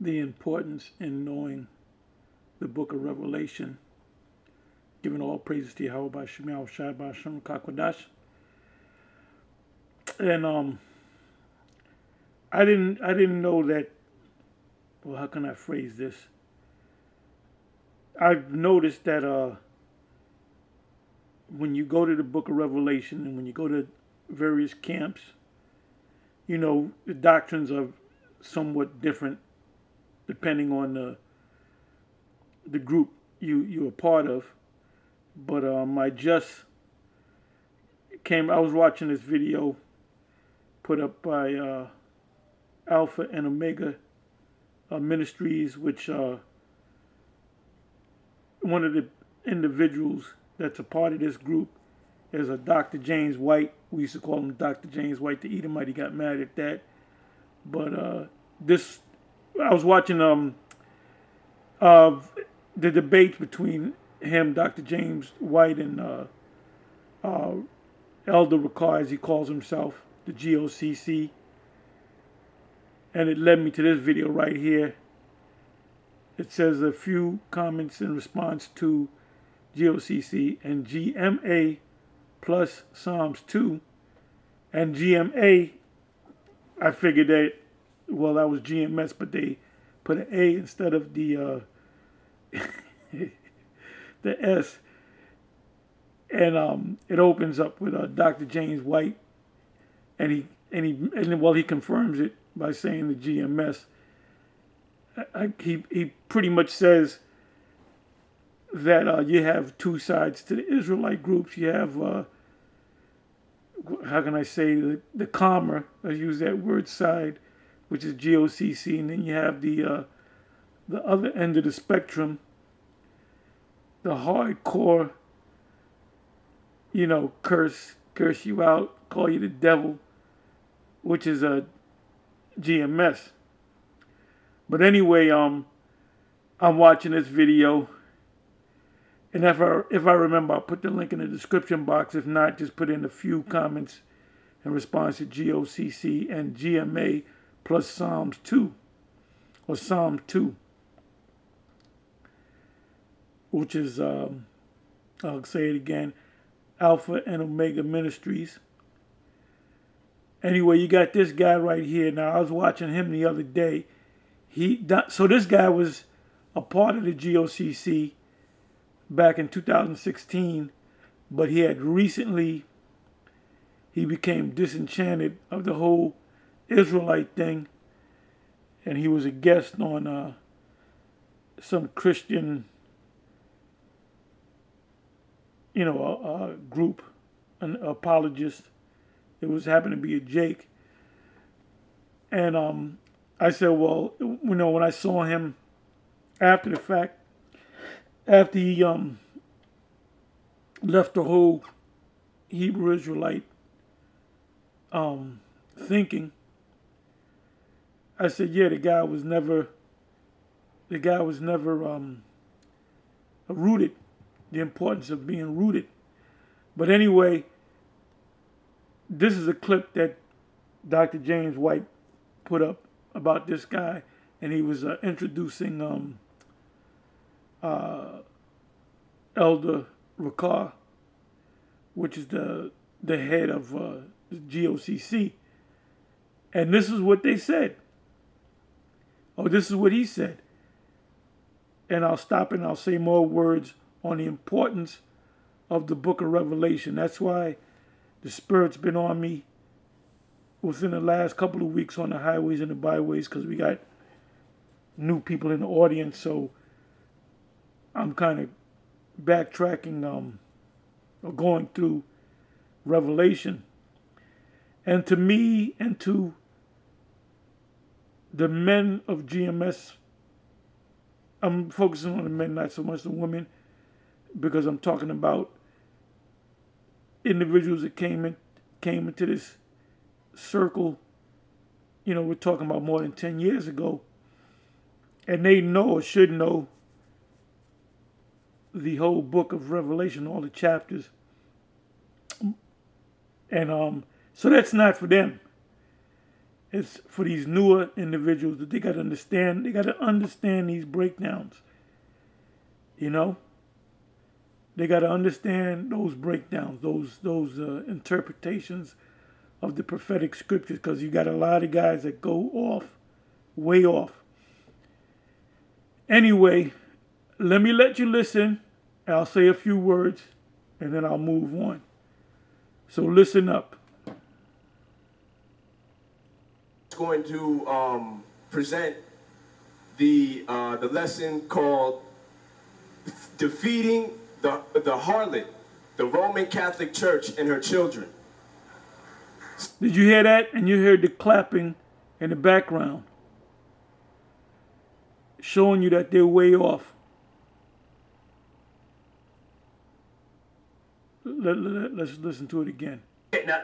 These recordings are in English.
the importance in knowing the book of Revelation, giving all praises to Yahweh by Shemiah Shai by Shem Kakwadash. And I didn't know that. Well, how can I phrase this? I've noticed that when you go to the book of Revelation and when you go to various camps, the doctrines are somewhat different depending on the group you're a part of. But I was watching this video put up by Alpha and Omega Ministries, which one of the individuals that's a part of this group is a Dr. James White. We used to call him Dr. James White, the Edomite. He got mad at that. But I was watching the debates between him, Dr. James White, and Elder Ricard, as he calls himself, the GOCC. And it led me to this video right here. It says a few comments in response to GOCC and GMA plus Psalms 2. And GMA, I figured that was GMS, but they put an A instead of the the S. And it opens up with Dr. James White, and he confirms it by saying the GMS. He pretty much says that you have two sides to the Israelite groups. You have how can I say the calmer, I use that word, side, which is GOCC, and then you have the other end of the spectrum, the hardcore, curse you out, call you the devil, which is a GMS. But anyway, I'm watching this video, and if I remember, I'll put the link in the description box. If not, just put in a few comments in response to GOCC and GMA plus Psalms 2, or Psalm 2, which is, I'll say it again, Alpha and Omega Ministries. Anyway, you got this guy right here. Now, I was watching him the other day. So this guy was a part of the GOCC back in 2016, but he became disenchanted of the whole Israelite thing, and he was a guest on some Christian, a group, an apologist. It happened to be a Jake. And I said, well, when I saw him after the fact, after he left the whole Hebrew Israelite thinking, I said, yeah, the guy was never rooted, the importance of being rooted. But anyway, this is a clip that Dr. James White put up about this guy, and he was introducing Elder Ricard, which is the head of the GOCC. And this is what they said. Oh, this is what he said. And I'll stop and I'll say more words on the importance of the book of Revelation. That's why the Spirit's been on me within the last couple of weeks on the highways and the byways, because we got new people in the audience. So I'm kind of backtracking or going through Revelation. And to me and to the men of GMS, I'm focusing on the men, not so much the women, because I'm talking about individuals that came into this circle, we're talking about more than 10 years ago, and they know or should know the whole book of Revelation, all the chapters. And so that's not for them. It's for these newer individuals that they got to understand. They got to understand these breakdowns. You know, they got to understand those breakdowns, those interpretations of the prophetic scriptures, because you got a lot of guys that go off, way off. Anyway, let me let you listen. I'll say a few words, and then I'll move on. So listen up. Going to present the lesson called Defeating the Harlot, the Roman Catholic Church and her children. Did you hear that? And you heard the clapping in the background, showing you that they're way off. Let's listen to it again. Now,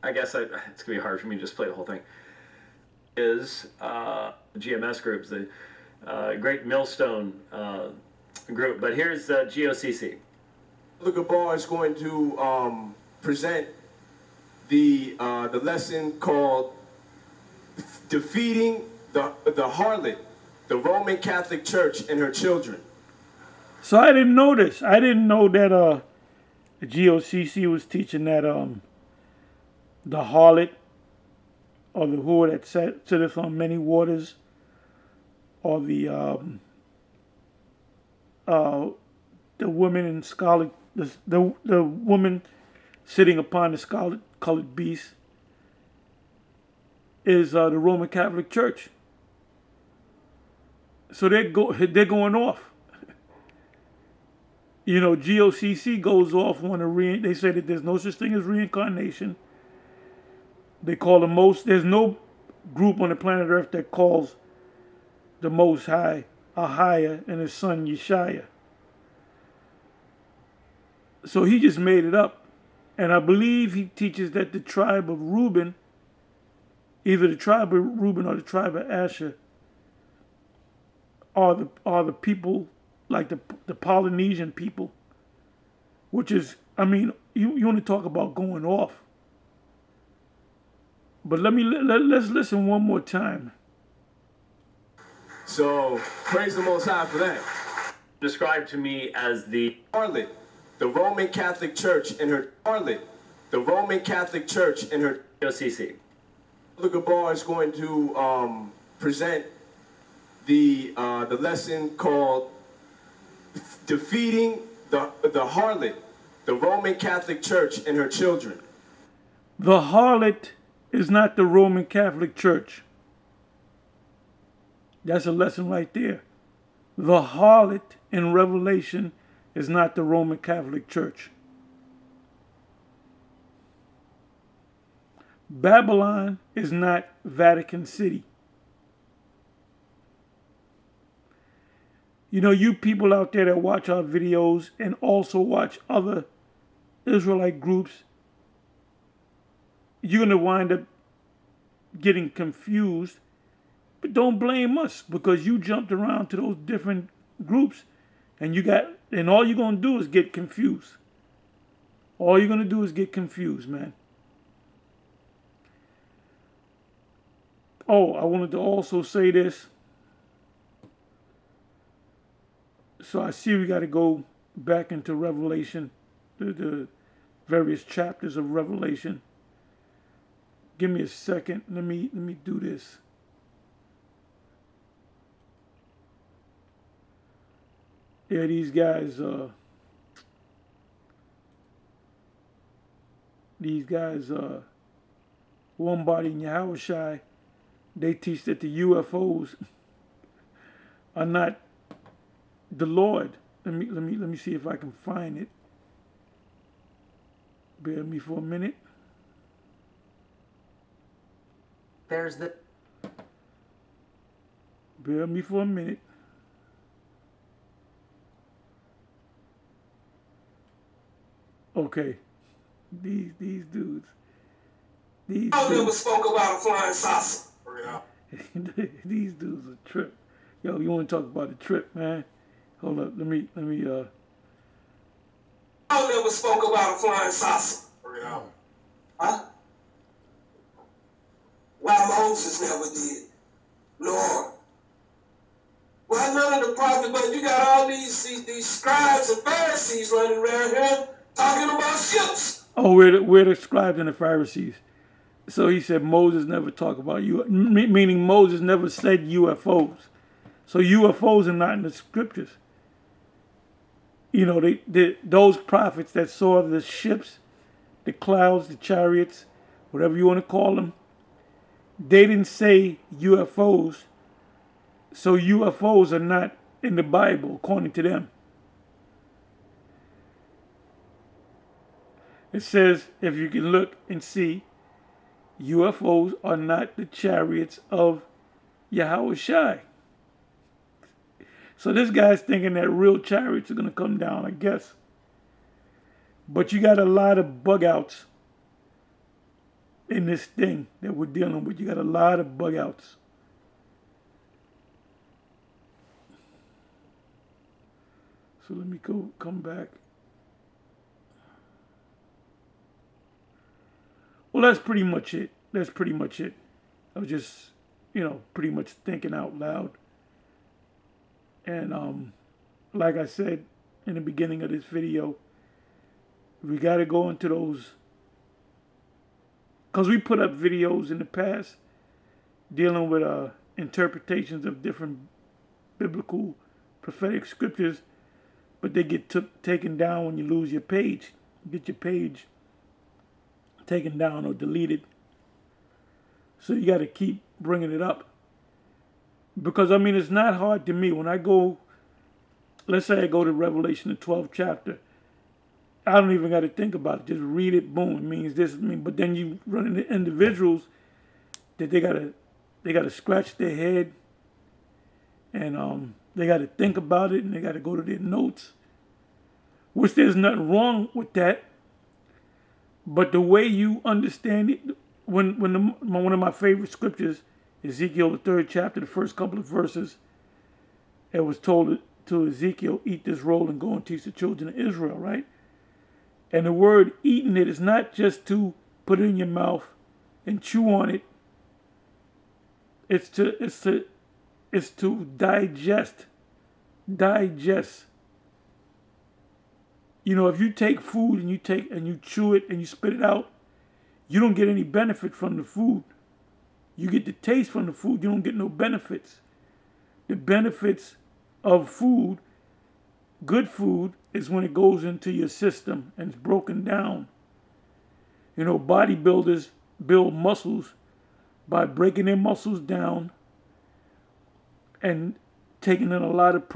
I guess it's going to be hard for me to just play the whole thing. Is GMS groups, the Great Millstone group, but here's GOCC. Brother Gabar is going to present the lesson called Defeating the Harlot, the Roman Catholic Church and her children. So I didn't know this. I didn't know that the GOCC was teaching that the harlot, or the whore that sitteth on many waters, or the woman in scarlet, the woman sitting upon the scarlet colored beast, is the Roman Catholic Church. So they're going off. You know, GOCC goes off on they say that there's no such thing as reincarnation. They call there's no group on the planet Earth that calls the Most High Ahia and his son Yeshaya. So he just made it up. And I believe he teaches that the tribe of Reuben, either the tribe of Reuben or the tribe of Asher, are the people, like the Polynesian people, which is, I mean, you want to talk about going off. But let's listen one more time. So praise the Most High for that. Described to me as the harlot, the Roman Catholic Church and her harlot, the Roman Catholic Church and her GOCC. Brother Gabar is going to present the lesson called Defeating the Harlot, the Roman Catholic Church and her children. The harlot is not the Roman Catholic Church. That's a lesson right there. The harlot in Revelation is not the Roman Catholic Church. Babylon is not Vatican City. You know, you people out there that watch our videos and also watch other Israelite groups, you're going to wind up getting confused. But don't blame us, because you jumped around to those different groups and all you're going to do is get confused. All you're going to do is get confused, man. Oh, I wanted to also say this. So I see we got to go back into Revelation, the various chapters of Revelation. Give me a second. Let me do this. Yeah, these guys, Wombody and Yahushai, they teach that the UFOs are not the Lord. Let me see if I can find it. Bear with me for a minute. There's the... Bear with me for a minute. Okay. These dudes. I never spoke about a flying saucer. These dudes are trip. Yo, you want to talk about a trip, man? Hold up. Let me I never spoke about a flying saucer. Huh? Why Moses never did? Lord. Why none of the prophets, but you got all these scribes and Pharisees running around here talking about ships. Oh, we're the scribes and the Pharisees. So he said Moses never talked about you, meaning Moses never said UFOs. So UFOs are not in the scriptures. You know, those prophets that saw the ships, the clouds, the chariots, whatever you want to call them, they didn't say UFOs. So UFOs are not in the Bible, according to them. It says, if you can look and see, UFOs are not the chariots of Yahweh Shai. So this guy's thinking that real chariots are going to come down, I guess. But you got a lot of bug outs in this thing that we're dealing with. You got a lot of bug outs. So let me come back. Well, that's pretty much it. That's pretty much it. I was just, pretty much thinking out loud. And like I said in the beginning of this video, we got to go into those, because we put up videos in the past dealing with interpretations of different biblical prophetic scriptures, but they get taken down when you lose your page. You get your page taken down or deleted. So you got to keep bringing it up. Because, it's not hard to me. When I go, let's say I go to Revelation, the 12th chapter, I don't even got to think about it. Just read it, boom, it means this, but then you run into individuals that they got to scratch their head and they got to think about it and they got to go to their notes, which there's nothing wrong with that. But the way you understand it, when one of my favorite scriptures, Ezekiel, the 3rd chapter, the first couple of verses, it was told to Ezekiel, eat this roll and go and teach the children of Israel, right? And the word eating it is not just to put it in your mouth and chew on it. It's to digest. Digest. If you take food and you chew it and you spit it out, you don't get any benefit from the food. You get the taste from the food. You don't get no benefits. The benefits of food, good food, is when it goes into your system and it's broken down. Bodybuilders build muscles by breaking their muscles down and taking in a lot of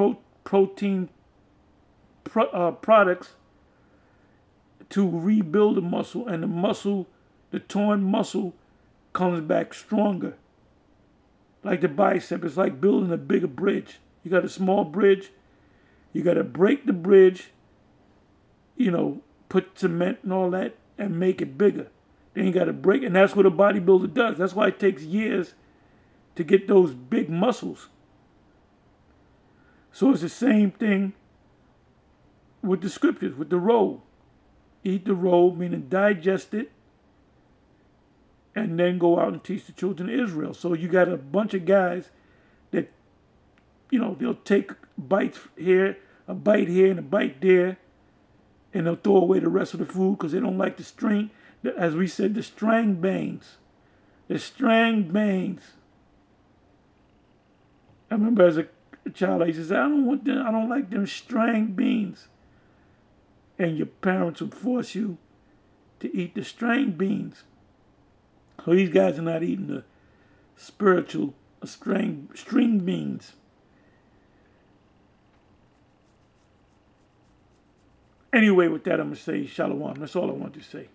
protein products to rebuild the muscle, and the torn muscle comes back stronger. Like the bicep, it's like building a bigger bridge. You got a small bridge, you got to break the bridge, put cement and all that and make it bigger. Then you got to break, and that's what a bodybuilder does. That's why it takes years to get those big muscles. So it's the same thing with the scriptures, with the roll. Eat the roll, meaning digest it, and then go out and teach the children of Israel. So you got a bunch of guys that, they'll take bites here, a bite here and a bite there, and they'll throw away the rest of the food because they don't like the string. As we said, the string bangs. The string bangs. I remember as a child, I used to say, I don't like them string beans. And your parents would force you to eat the string beans. So these guys are not eating the spiritual string beans. Anyway, with that, I'm going to say shalom. That's all I want to say.